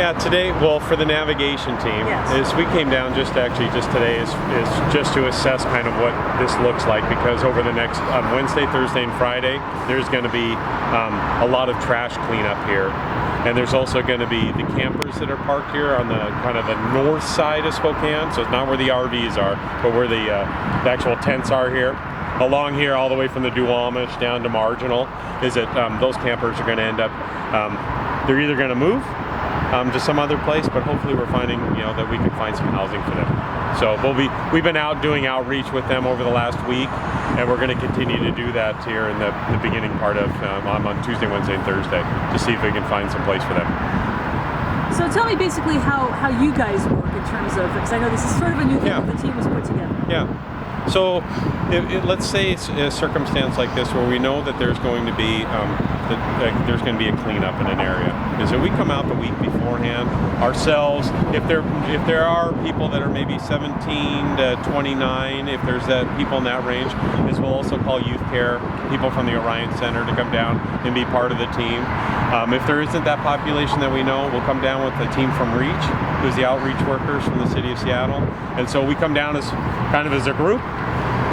Yeah, today, well, for the navigation team, Yes. is we came down just today is just to assess kind of what this looks like, because over the next Wednesday, Thursday, and Friday, there's going to be a lot of trash cleanup here. And there's also going to be the campers that are parked here on the kind of the north side of Spokane. So it's not where the RVs are, but where the actual tents are here. Along here, all the way from the Duwamish down to Marginal, is that those campers are going to end up, they're either going to move to some other place, but hopefully we're finding, that we can find some housing for them. So we've been out doing outreach with them over the last week, and we're going to continue to do that here in the beginning part of on Tuesday, Wednesday, and Thursday to see if we can find some place for them. So tell me basically how you guys work in terms of, because I know this is sort of a new thing that the team was put together. Yeah. So let's say it's a circumstance like this where we know that there's going to be a cleanup in an area. Is that we come out the week beforehand ourselves. If there are people that are maybe 17 to 29, if there's people in that range, is we'll also call youth care, people from the Orion Center to come down and be part of the team. If there isn't that population that we know, we'll come down with a team from REACH, who's the outreach workers from the city of Seattle. And so we come down as a group,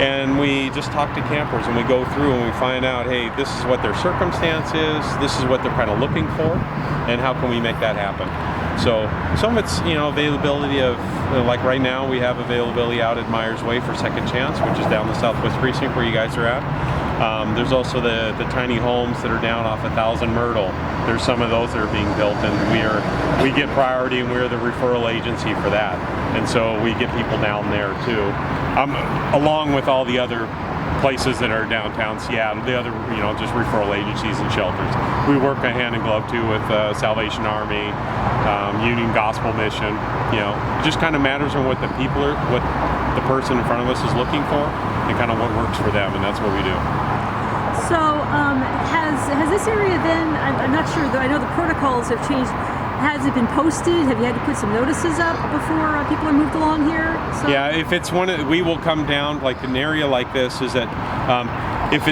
and we just talk to campers, and we go through and we find out, hey, this is what their circumstance is, this is what they're kind of looking for, and how can we make that happen. So some of it's, availability of, like right now we have availability out at Myers Way for Second Chance, which is down the Southwest Precinct where you guys are at. There's also the tiny homes that are down off 1000 Myrtle. There's some of those that are being built, and we get priority, and we're the referral agency for that. And so we get people down there too, along with all the other places that are downtown Seattle, the other, just referral agencies and shelters. We work a hand in glove too with Salvation Army, Union Gospel Mission. It just kind of matters on what the person in front of us is looking for, and kind of what works for them, and that's what we do. So has this area then, I'm not sure, I know the protocols have changed. Has it been posted? Have you had to put some notices up before people are moved along here? So? Yeah, if it's we will come down, like an area like this, is that if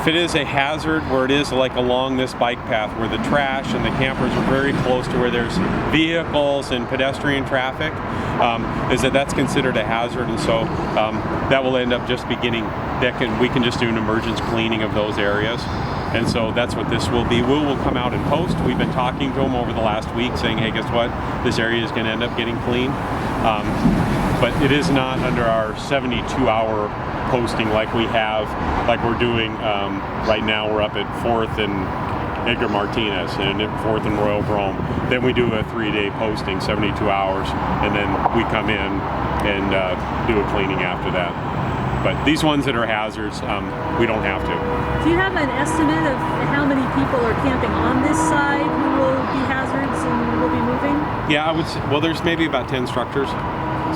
it is a hazard where it is like along this bike path where the trash and the campers are very close to where there's vehicles and pedestrian traffic, that's considered a hazard, and so that will end up just beginning. We can just do an emergency cleaning of those areas. And so that's what this will be. We will come out and post. We've been talking to them over the last week saying, hey, guess what? This area is going to end up getting clean. But it is not under our 72-hour posting like we're doing right now. We're up at 4th and Edgar Martinez and at 4th and Royal Brome. Then we do a 3-day posting, 72 hours, and then we come in and do a cleaning after that. But these ones that are hazards, we don't have to. Do you have an estimate of how many people are camping on this side who will be hazards and will be moving? Yeah, I would say, well, there's maybe about 10 structures.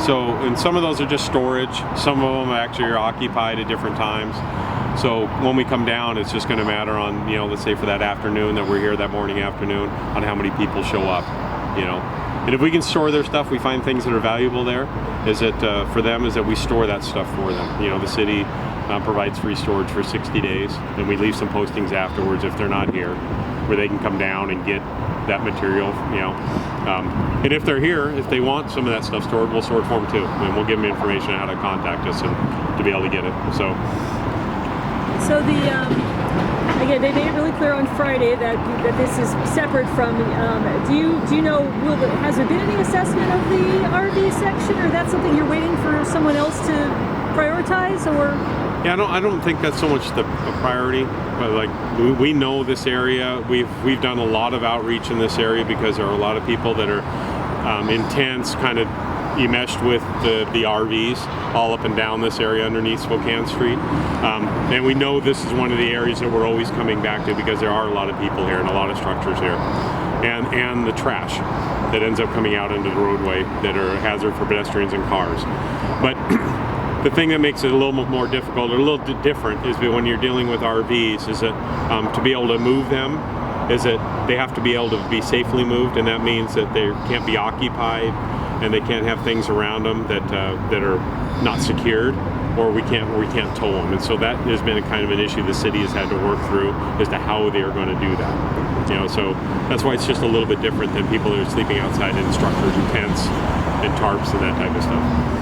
So, and some of those are just storage. Some of them actually are occupied at different times. So when we come down, it's just going to matter on, let's say for that afternoon that we're here, that morning afternoon, on how many people show up, And if we can store their stuff, we find things that are valuable there, for them is that we store that stuff for them. The city provides free storage for 60 days, and we leave some postings afterwards if they're not here, where they can come down and get that material, and if they're here, if they want some of that stuff stored, we'll store it for them too, and we'll give them information on how to contact us and to be able to get it. So again, they made it really clear on Friday that this is separate from. Do you know? Has there been any assessment of the RV section, or that's something you're waiting for someone else to prioritize, or? Yeah, I don't think that's so much a priority, but we know this area. We've done a lot of outreach in this area because there are a lot of people that are in tents, kind of enmeshed with the RVs all up and down this area underneath Spokane Street. And we know this is one of the areas that we're always coming back to because there are a lot of people here and a lot of structures here. And the trash that ends up coming out into the roadway that are a hazard for pedestrians and cars. But the thing that makes it a little more difficult or a little different is that when you're dealing with RVs is that to be able to move them is that they have to be able to be safely moved, and that means that they can't be occupied and they can't have things around them that are not secured, or we can't tow them. And so that has been a kind of an issue the city has had to work through as to how they are going to do that. You know, so that's why it's just a little bit different than people that are sleeping outside in structures and tents and tarps and that type of stuff.